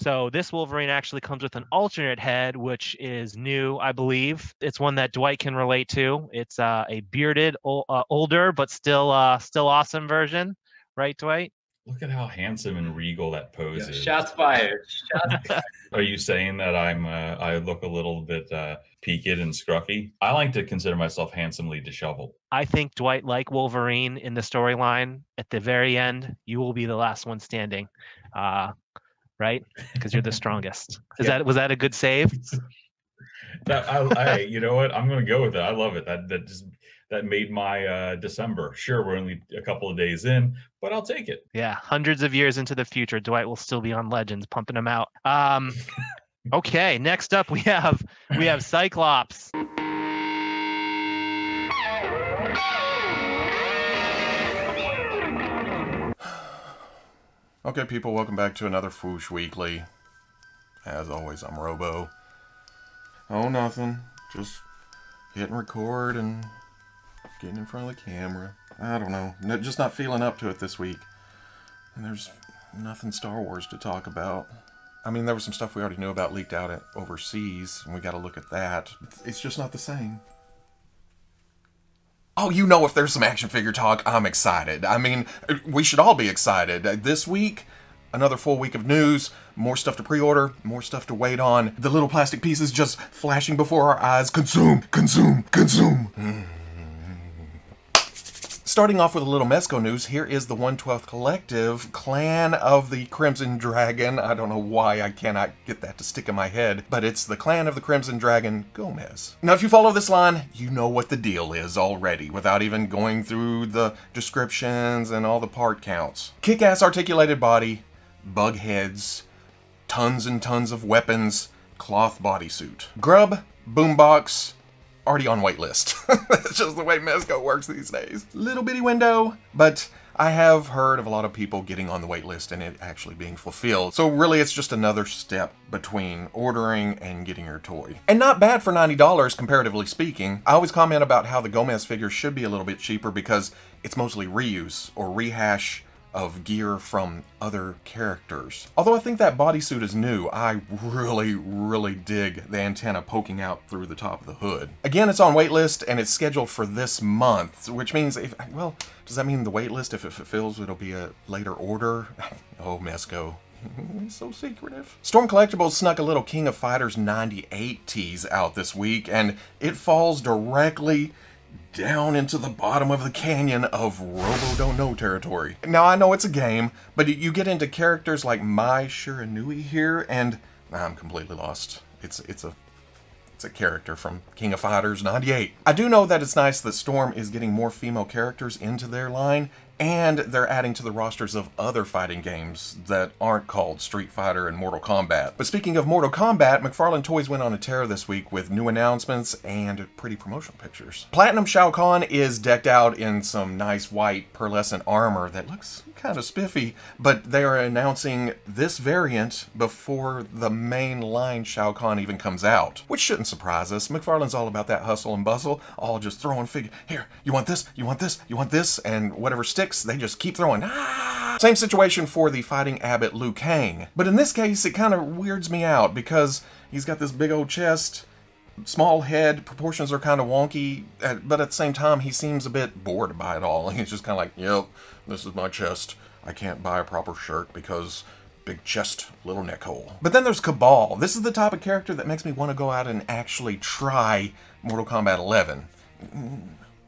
So this Wolverine actually comes with an alternate head, which is new, I believe. It's one that Dwight can relate to. It's a bearded, older, but still awesome version, right, Dwight? Look at how handsome and regal that pose Yeah, is. shots fired. Shots fired. Are you saying that I look a little bit peaked and scruffy? I like to consider myself handsomely disheveled. I think Dwight, like Wolverine in the storyline, at the very end, you will be the last one standing, right? Because you're the strongest. Was that a good save? You know what? I'm going to go with it. I love it. That made my December. Sure, we're only a couple of days in, but I'll take it. Yeah, hundreds of years into the future, Dwight will still be on Legends, pumping them out. Okay, next up we have Cyclops. Okay, people, welcome back to another Foosh Weekly. As always, I'm Robo. Oh, nothing. Just hitting record and getting in front of the camera. I don't know. Just not feeling up to it this week. And there's nothing Star Wars to talk about. I mean, there was some stuff we already knew about leaked out overseas, and we got to look at that. It's just not the same. Oh, you know, if there's some action figure talk, I'm excited. I mean, we should all be excited. This week, another full week of news, more stuff to pre-order, more stuff to wait on. The little plastic pieces just flashing before our eyes. Consume, consume, consume. Starting off with a little Mezco news, here is the 1/12th Collective, Clan of the Crimson Dragon. I don't know why I cannot get that to stick in my head, but it's the Clan of the Crimson Dragon Gomez. Now, if you follow this line, you know what the deal is already, without even going through the descriptions and all the part counts. Kick-ass articulated body, bug heads, tons and tons of weapons, cloth bodysuit. Grub, boombox, already on waitlist. That's just the way Mezco works these days. Little bitty window, but I have heard of a lot of people getting on the waitlist and it actually being fulfilled. So really it's just another step between ordering and getting your toy. And not bad for $90 comparatively speaking. I always comment about how the Gomez figure should be a little bit cheaper because it's mostly reuse or rehash of gear from other characters. Although I think that bodysuit is new, I really dig the antenna poking out through the top of the hood. Again, it's on waitlist and it's scheduled for this month, which means, well, does that mean the waitlist, if it fulfills, it'll be a later order? Oh, Mezco. So secretive. Storm Collectibles snuck a little King of Fighters 98 tease out this week, and it falls directly down into the bottom of the canyon of Robo Don't Know territory. Now, I know it's a game, but you get into characters like Mai Shiranui here, and I'm completely lost. It's a character from King of Fighters 98. I do know that it's nice that Storm is getting more female characters into their line, and they're adding to the rosters of other fighting games that aren't called Street Fighter and Mortal Kombat. But speaking of Mortal Kombat, McFarlane Toys went on a tear this week with new announcements and pretty promotional pictures. Platinum Shao Kahn is decked out in some nice white pearlescent armor that looks kind of spiffy, but they are announcing this variant before the main line Shao Kahn even comes out, which shouldn't surprise us. McFarlane's all about that hustle and bustle, all just throwing figure. Here, you want this, you want this, you want this, and whatever sticks, they just keep throwing. Same situation for the Fighting Abbot Liu Kang, but in this case it kind of weirds me out because he's got this big old chest, small head, proportions are kind of wonky, but at the same time he seems a bit bored by it all. He's just kind of like, yep, this is my chest. I can't buy a proper shirt because big chest, little neck hole. But then there's Cabal. This is the type of character that makes me want to go out and actually try Mortal Kombat 11.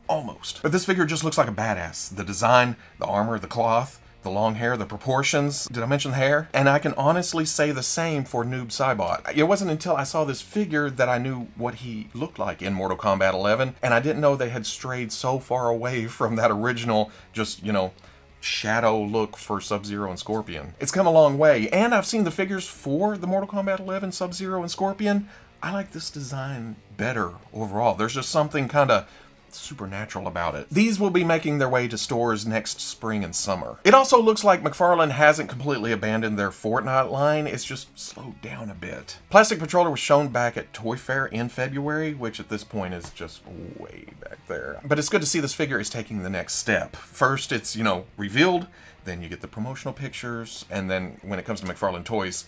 Almost. But this figure just looks like a badass. The design, the armor, the cloth, the long hair, the proportions. Did I mention the hair? And I can honestly say the same for Noob Saibot. It wasn't until I saw this figure that I knew what he looked like in Mortal Kombat 11, and I didn't know they had strayed so far away from that original, just, you know, shadow look for Sub-Zero and Scorpion. It's come a long way, and I've seen the figures for the Mortal Kombat 11, Sub-Zero, and Scorpion. I like this design better overall. There's just something kind of supernatural about it. These will be making their way to stores next spring and summer. It also looks like McFarlane hasn't completely abandoned their Fortnite line, it's just slowed down a bit. Plastic Patroller was shown back at Toy Fair in February, which at this point is just way back there. But it's good to see this figure is taking the next step. First it's, you know, revealed, then you get the promotional pictures, and then when it comes to McFarlane Toys,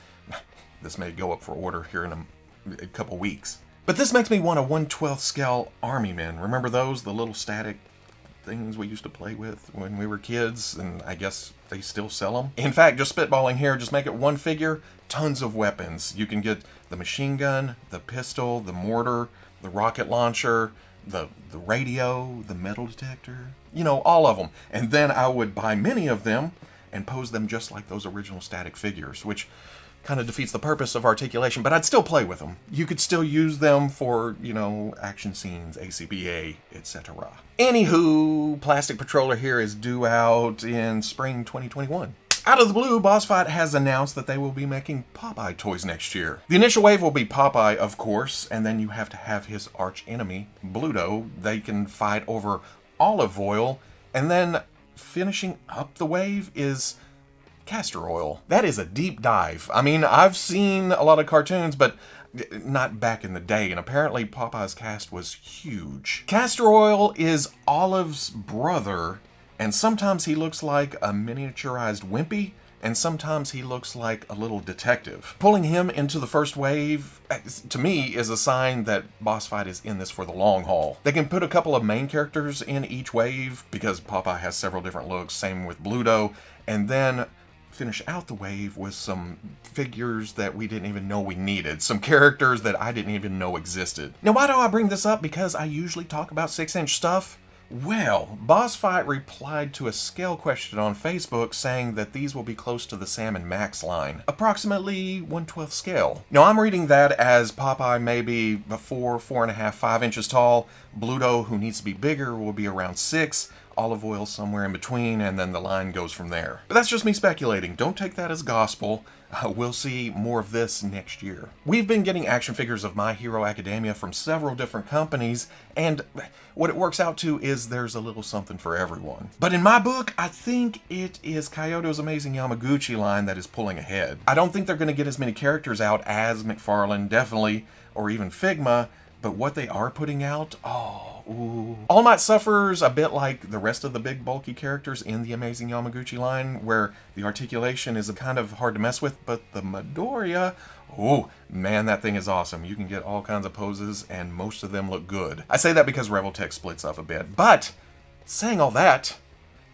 This may go up for order here in a couple weeks. But this makes me want a 1/12 scale Army Men. Remember those? The little static things we used to play with when we were kids, and I guess they still sell them. In fact, just spitballing here, just make it one figure, tons of weapons. You can get the machine gun, the pistol, the mortar, the rocket launcher, the radio, the metal detector, you know, all of them. And then I would buy many of them and pose them just like those original static figures, which kind of defeats the purpose of articulation, but I'd still play with them. You could still use them for, you know, action scenes, ACBA, etc. Anywho, Plastic Patroller here is due out in spring 2021. Out of the blue, Boss Fight has announced that they will be making Popeye Toys next year. The initial wave will be Popeye, of course, and then you have to have his arch enemy, Bluto. They can fight over olive oil, and then finishing up the wave is castor oil. That is a deep dive. I mean, I've seen a lot of cartoons, but not back in the day, and apparently Popeye's cast was huge. Castor oil is Olive's brother, and sometimes he looks like a miniaturized wimpy, and sometimes he looks like a little detective. Pulling him into the first wave, to me, is a sign that Boss Fight is in this for the long haul. They can put a couple of main characters in each wave, because Popeye has several different looks, same with Bluto, and then finish out the wave with some figures that we didn't even know we needed. Some characters that I didn't even know existed. Now, why do I bring this up? Because I usually talk about 6-inch stuff. Well, Boss Fight replied to a scale question on Facebook saying that these will be close to the Sam and Max line, approximately 1/12 scale. Now, I'm reading that as Popeye may be 4, 4.5, 5 inches tall. Bluto, who needs to be bigger, will be around 6. Olive oil somewhere in between, and then the line goes from there. But that's just me speculating. Don't take that as gospel. We'll see more of this next year. We've been getting action figures of My Hero Academia from several different companies, and what it works out to is there's a little something for everyone. But in my book, I think it is Kaiyodo's amazing Yamaguchi line that is pulling ahead. I don't think they're going to get as many characters out as McFarlane, definitely, or even Figma, but what they are putting out, ooh. All Might suffers a bit like the rest of the big bulky characters in the Amazing Yamaguchi line, where the articulation is kind of hard to mess with, but the Midoriya, oh man, that thing is awesome. You can get all kinds of poses, and most of them look good. I say that because Revoltech splits up a bit, but saying all that,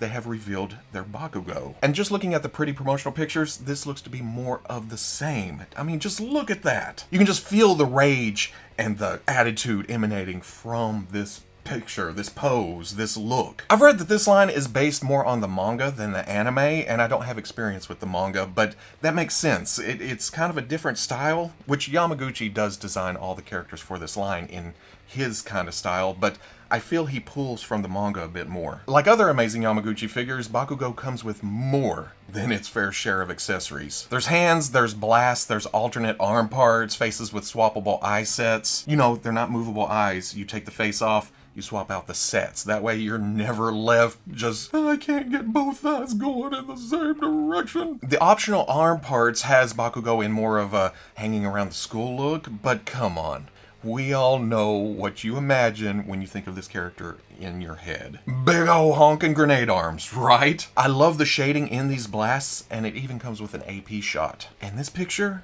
they have revealed their Bakugo. And just looking at the pretty promotional pictures, this looks to be more of the same. I mean, just look at that. You can just feel the rage and the attitude emanating from this picture, this pose, this look. I've read that this line is based more on the manga than the anime, and I don't have experience with the manga, but that makes sense. It's kind of a different style, which Yamaguchi does design all the characters for this line in his kind of style, but I feel he pulls from the manga a bit more. Like other Amazing Yamaguchi figures, Bakugo comes with more than its fair share of accessories. There's hands, there's blasts, there's alternate arm parts, faces with swappable eye sets. You know, they're not movable eyes. You take the face off, you swap out the sets. That way you're never left just, I can't get both eyes going in the same direction. The optional arm parts has Bakugo in more of a hanging around the school look, but come on. We all know what you imagine when you think of this character in your head. Big ol' honking grenade arms, right? I love the shading in these blasts, and it even comes with an AP shot. And this picture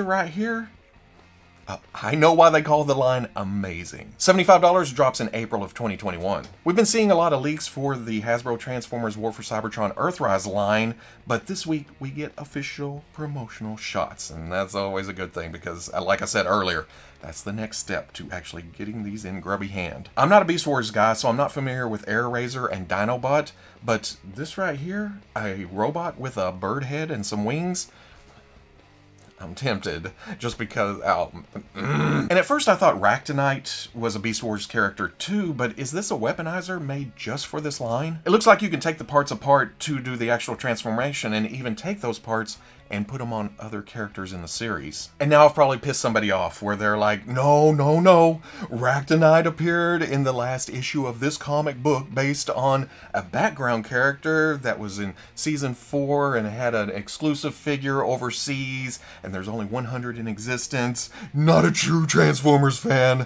right here, I know why they call the line amazing. $75 drops in April of 2021. We've been seeing a lot of leaks for the Hasbro Transformers War for Cybertron Earthrise line, but this week we get official promotional shots, and that's always a good thing because, like I said earlier, that's the next step to actually getting these in grubby hand. I'm not a Beast Wars guy, so I'm not familiar with Air Razor and Dinobot, but this right here, a robot with a bird head and some wings, I'm tempted, just because, And at first I thought Ractonite was a Beast Wars character too, but is this a weaponizer made just for this line? It looks like you can take the parts apart to do the actual transformation and even take those parts and put them on other characters in the series. And now I've probably pissed somebody off where they're like, no, Ractonite appeared in the last issue of this comic book based on a background character that was in season 4 and had an exclusive figure overseas, and there's only 100 in existence. Not a true Transformers fan.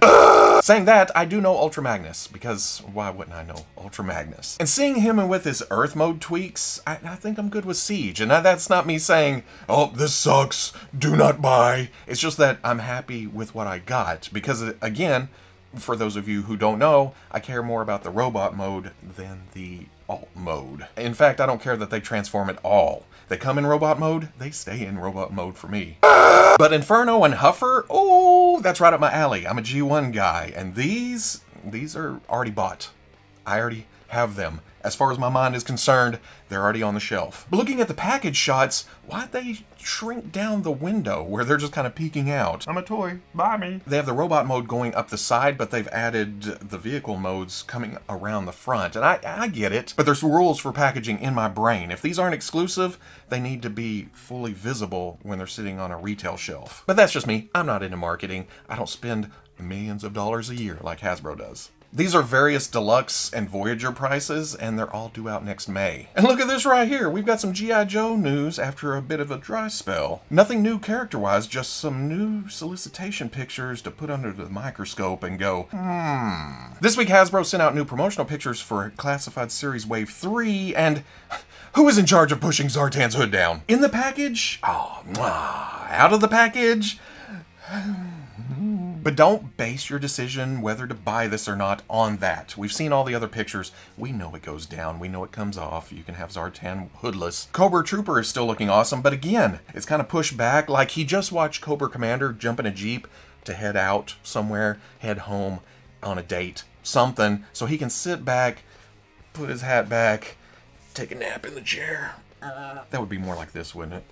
Saying that, I do know Ultra Magnus, because why wouldn't I know Ultra Magnus? And seeing him with his Earth mode tweaks, I think I'm good with Siege. And that's not me saying oh, this sucks, do not buy. It's just that I'm happy with what I got. Because, again, for those of you who don't know, I care more about the robot mode than the alt mode. In fact, I don't care that they transform at all. They come in robot mode, they stay in robot mode for me. But Inferno and Huffer, oh, that's right up my alley. I'm a G1 guy, and these are already bought. I already have them. As far as my mind is concerned, they're already on the shelf. But looking at the package shots, why'd they shrink down the window where they're just kind of peeking out? I'm a toy, buy me. They have the robot mode going up the side, but they've added the vehicle modes coming around the front. And I get it, but there's rules for packaging in my brain. If these aren't exclusive, they need to be fully visible when they're sitting on a retail shelf. But that's just me. I'm not into marketing. I don't spend millions of dollars a year like Hasbro does. These are various Deluxe and Voyager prices, and they're all due out next May. And look at this right here. We've got some G.I. Joe news after a bit of a dry spell. Nothing new character-wise, just some new solicitation pictures to put under the microscope and go, This week, Hasbro sent out new promotional pictures for Classified Series Wave 3, and who is in charge of pushing Zartan's hood down? In the package? Oh, out of the package? But don't base your decision whether to buy this or not on that. We've seen all the other pictures. We know it goes down. We know it comes off. You can have Zartan hoodless. Cobra Trooper is still looking awesome, but again, it's kind of pushed back. Like he just watched Cobra Commander jump in a Jeep to head out somewhere, head home on a date, something, so he can sit back, put his hat back, take a nap in the chair. That would be more like this, wouldn't it?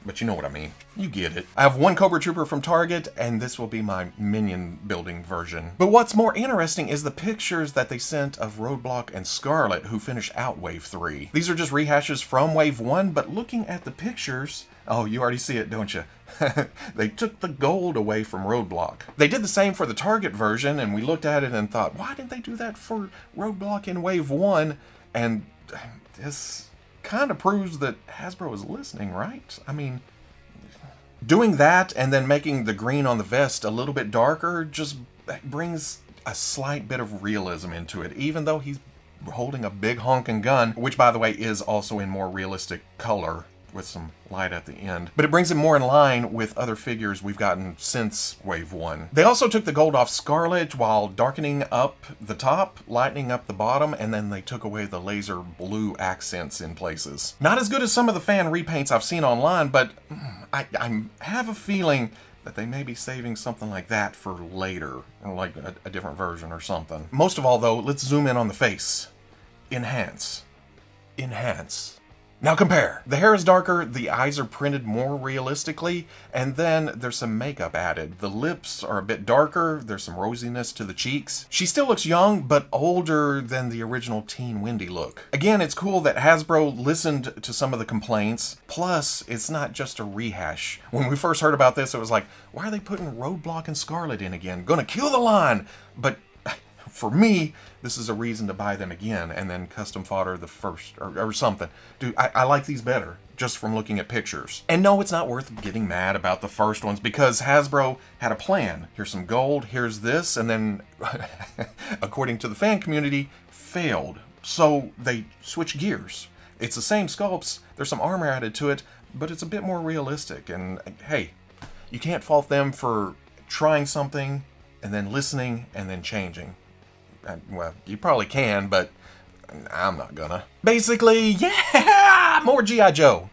But you know what I mean. You get it. I have one Cobra Trooper from Target, and this will be my minion building version. But what's more interesting is the pictures that they sent of Roadblock and Scarlet, who finished out Wave 3. These are just rehashes from Wave 1, but looking at the pictures... Oh, you already see it, don't you? They took the gold away from Roadblock. They did the same for the Target version, and we looked at it and thought, why didn't they do that for Roadblock in Wave 1? And this kind of proves that Hasbro is listening, right? I mean, doing that and then making the green on the vest a little bit darker just brings a slight bit of realism into it, even though he's holding a big honking gun, which, by the way, is also in more realistic color with some light at the end. But it brings it more in line with other figures we've gotten since Wave 1. They also took the gold off Scarlet while darkening up the top, lightening up the bottom, and then they took away the laser blue accents in places. Not as good as some of the fan repaints I've seen online, but I have a feeling that they may be saving something like that for later, or like a different version or something. Most of all, though, let's zoom in on the face. Enhance. Enhance. Now compare. The hair is darker, the eyes are printed more realistically, and then there's some makeup added. The lips are a bit darker, there's some rosiness to the cheeks. She still looks young, but older than the original Teen Wendy look. Again, it's cool that Hasbro listened to some of the complaints, plus it's not just a rehash. When we first heard about this, it was like, why are they putting Roadblock and Scarlet in again? Gonna kill the line! But for me, this is a reason to buy them again and then custom fodder the first or something. Dude, I like these better just from looking at pictures. And no, it's not worth getting mad about the first ones because Hasbro had a plan. Here's some gold, here's this, and then, according to the fan community, failed. So they switched gears. It's the same sculpts, there's some armor added to it, but it's a bit more realistic. And hey, you can't fault them for trying something and then listening and then changing. Well, you probably can, but I'm not gonna. Basically, yeah! More G.I. Joe.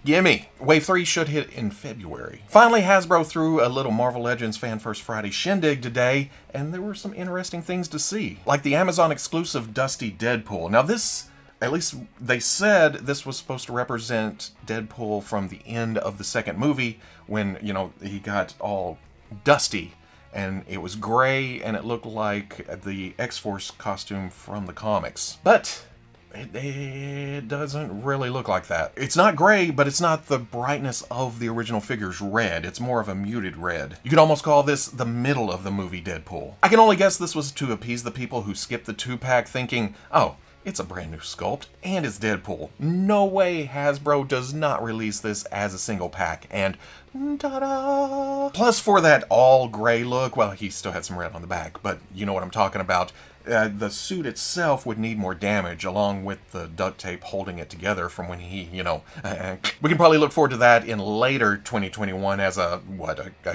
Gimme. Wave 3 should hit in February. Finally, Hasbro threw a little Marvel Legends Fan First Friday shindig today, and there were some interesting things to see. Like the Amazon exclusive Dusty Deadpool. Now this, at least they said this was supposed to represent Deadpool from the end of the second movie when, you know, he got all dusty. And it was gray, and it looked like the X-Force costume from the comics. But it doesn't really look like that. It's not gray, but it's not the brightness of the original figure's red. It's more of a muted red. You could almost call this the middle of the movie Deadpool. I can only guess this was to appease the people who skipped the 2-pack thinking, oh, it's a brand new sculpt, and it's Deadpool. No way Hasbro does not release this as a single pack, and ta-da! Plus for that all gray look, well, he still had some red on the back, but you know what I'm talking about. The suit itself would need more damage, along with the duct tape holding it together from when he, we can probably look forward to that in later 2021 as a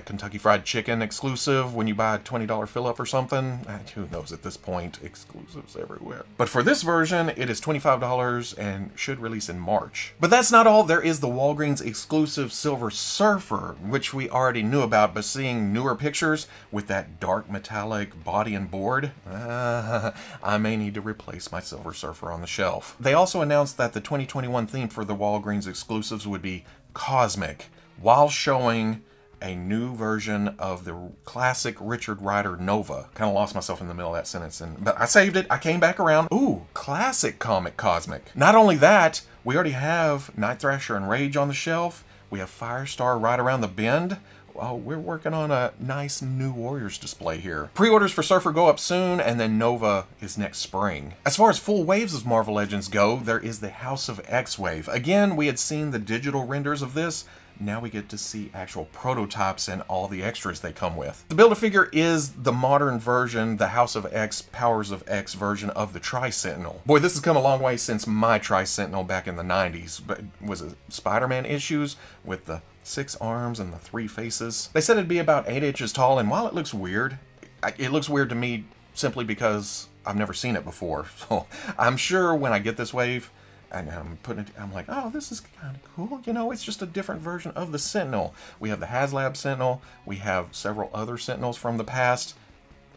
Kentucky Fried Chicken exclusive when you buy a $20 fill-up or something. Who knows at this point? Exclusives everywhere. But for this version, it is $25 and should release in March. But that's not all. There is the Walgreens exclusive Silver Surfer, which we already knew about, but seeing newer pictures with that dark metallic body and board, I may need to replace my Silver Surfer on the shelf. They also announced that the 2021 theme for the Walgreens exclusives would be cosmic, while showing a new version of the classic Richard Rider Nova. Kind of lost myself in the middle of that sentence, but I saved it. I came back around. Ooh, classic comic cosmic. Not only that, we already have Night Thrasher and Rage on the shelf. We have Firestar right around the bend. Oh, we're working on a nice new Warriors display here. Pre-orders for Surfer go up soon, and then Nova is next spring. As far as full waves of Marvel Legends go, there is the House of X wave. Again, we had seen the digital renders of this. Now we get to see actual prototypes and all the extras they come with. The Build-A-Figure is the modern version, the House of X, Powers of X version of the Tri-Sentinel. Boy, this has come a long way since my Tri-Sentinel back in the 90s. But was it Spider-Man issues with the 6 arms and the 3 faces? They said it'd be about 8 inches tall, and while it looks weird to me simply because I've never seen it before. So I'm sure when I get this wave, and I'm like, oh, this is kind of cool. It's just a different version of the Sentinel. We have the HasLab Sentinel. We have several other Sentinels from the past.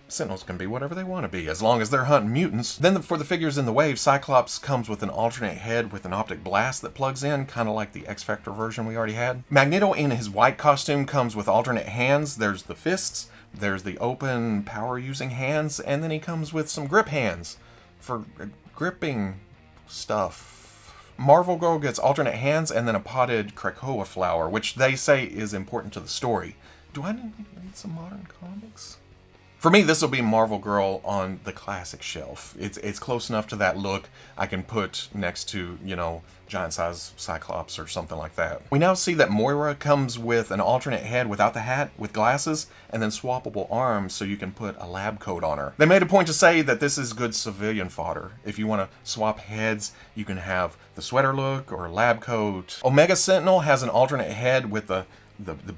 Sentinels can be whatever they want to be, as long as they're hunting mutants. Then for the figures in the wave, Cyclops comes with an alternate head with an optic blast that plugs in, kind of like the X-Factor version we already had. Magneto in his white costume comes with alternate hands. There's the fists, there's the open power-using hands, and then he comes with some grip hands for gripping stuff. Marvel Girl gets alternate hands and then a potted Krakoa flower, which they say is important to the story. Do I need some modern comics? For me, this will be Marvel Girl on the classic shelf. It's close enough to that look I can put next to, giant size Cyclops or something like that. We now see that Moira comes with an alternate head without the hat, with glasses, and then swappable arms so you can put a lab coat on her. They made a point to say that this is good civilian fodder. If you want to swap heads, you can have the sweater look or lab coat. Omega Sentinel has an alternate head with the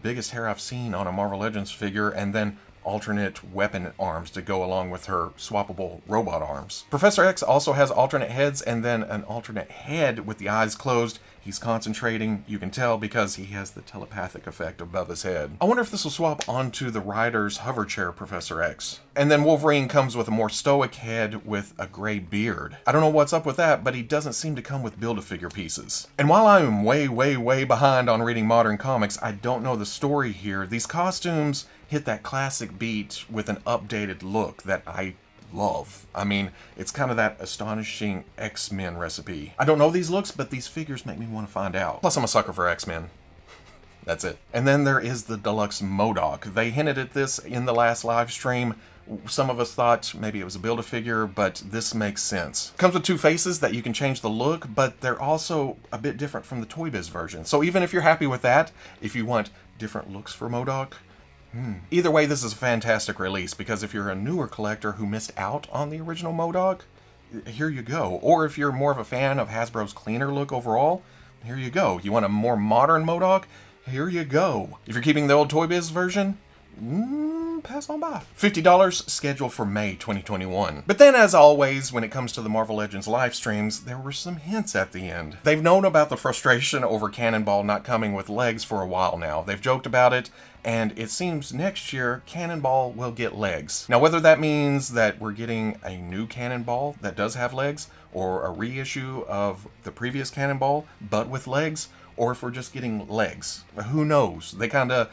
biggest hair I've seen on a Marvel Legends figure, and then alternate weapon arms to go along with her swappable robot arms. Professor X also has alternate heads and then an alternate head with the eyes closed. He's concentrating, you can tell, because he has the telepathic effect above his head. I wonder if this will swap onto the rider's hover chair Professor X. And then Wolverine comes with a more stoic head with a gray beard. I don't know what's up with that, but he doesn't seem to come with Build-A-Figure pieces. And while I am way behind on reading modern comics, I don't know the story here. These costumes hit that classic beat with an updated look that I love. I mean, it's kind of that astonishing X-Men recipe. I don't know these looks, but these figures make me want to find out. Plus, I'm a sucker for X-Men. That's it. And then there is the deluxe MODOK. They hinted at this in the last live stream. Some of us thought maybe it was a Build-A-Figure, but this makes sense. Comes with 2 faces that you can change the look, but they're also a bit different from the Toy Biz version. So even if you're happy with that, if you want different looks for MODOK, either way, this is a fantastic release, because if you're a newer collector who missed out on the original MODOK, here you go. Or if you're more of a fan of Hasbro's cleaner look overall, here you go. You want a more modern MODOK? Here you go. If you're keeping the old Toy Biz version, pass on by. $50 scheduled for May 2021. But then, as always, when it comes to the Marvel Legends live streams, there were some hints at the end. They've known about the frustration over Cannonball not coming with legs for a while now. They've joked about it, and it seems next year Cannonball will get legs. Now, whether that means that we're getting a new Cannonball that does have legs, or a reissue of the previous Cannonball but with legs, or if we're just getting legs. Who knows? They kind of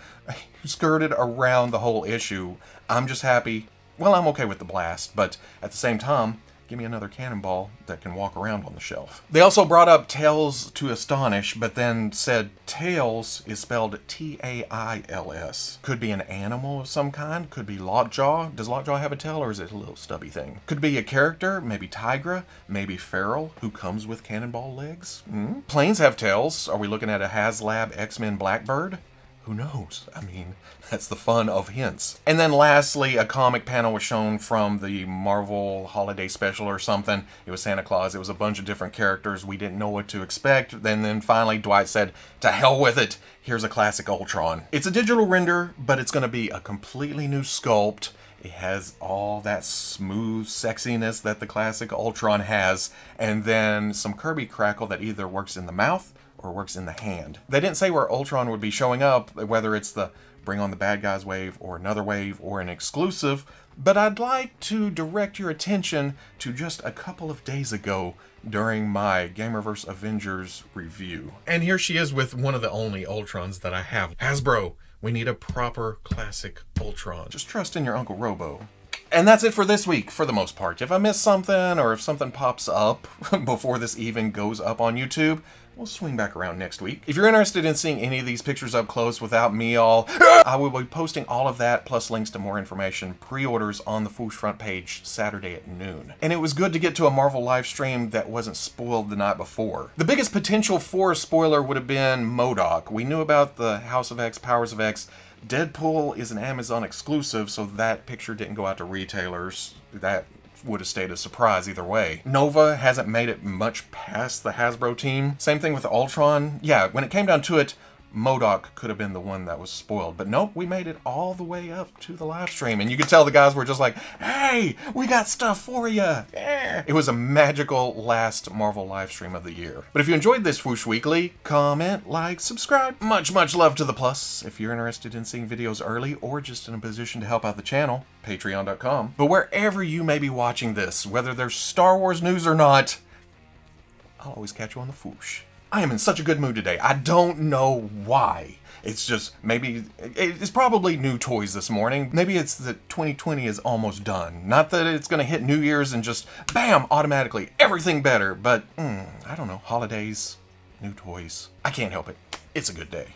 skirted around the whole issue. I'm just happy. Well, I'm okay with the blast, but at the same time, give me another Cannonball that can walk around on the shelf. They also brought up Tails to astonish, but then said Tails is spelled T-A-I-L-S. Could be an animal of some kind. Could be Lockjaw. Does Lockjaw have a tail, or is it a little stubby thing? Could be a character, maybe Tigra, maybe Feral, who comes with Cannonball legs. Planes have tails. Are we looking at a HasLab X-Men Blackbird? Who knows? I mean, that's the fun of hints. And then lastly, a comic panel was shown from the Marvel Holiday Special or something. It was Santa Claus. It was a bunch of different characters. We didn't know what to expect. And then finally, Dwight said, to hell with it. Here's a classic Ultron. It's a digital render, but it's going to be a completely new sculpt. It has all that smooth sexiness that the classic Ultron has. And then some Kirby crackle that either works in the mouth or works in the hand. They didn't say where Ultron would be showing up, whether it's the Bring on the Bad Guys wave or another wave or an exclusive, but I'd like to direct your attention to just a couple of days ago during my Gamerverse Avengers review. And here she is with one of the only Ultrons that I have. Hasbro, we need a proper classic Ultron. Just trust in your Uncle Robo. And that's it for this week, for the most part. If I miss something, or if something pops up before this even goes up on YouTube, we'll swing back around next week. If you're interested in seeing any of these pictures up close without me all, I will be posting all of that, plus links to more information, pre-orders on the Foosh front page Saturday at noon. And it was good to get to a Marvel live stream that wasn't spoiled the night before. The biggest potential for a spoiler would have been MODOK. We knew about the House of X, Powers of X. Deadpool is an Amazon exclusive, so that picture didn't go out to retailers. That would have stayed a surprise either way. Nova hasn't made it much past the Hasbro team. Same thing with Ultron. Yeah, when it came down to it, MODOK could have been the one that was spoiled. But nope, we made it all the way up to the live stream. And you could tell the guys were just like, hey, we got stuff for you. Yeah. It was a magical last Marvel live stream of the year. But if you enjoyed this Whoosh Weekly, comment, like, subscribe. Much love to the plus. If you're interested in seeing videos early or just in a position to help out the channel, patreon.com. But wherever you may be watching this, whether there's Star Wars news or not, I'll always catch you on the Foosh. I am in such a good mood today. I don't know why. It's just, maybe, it's probably new toys this morning. Maybe it's that 2020 is almost done. Not that it's going to hit New Year's and just, bam, automatically, everything better. But, I don't know, holidays, new toys. I can't help it. It's a good day.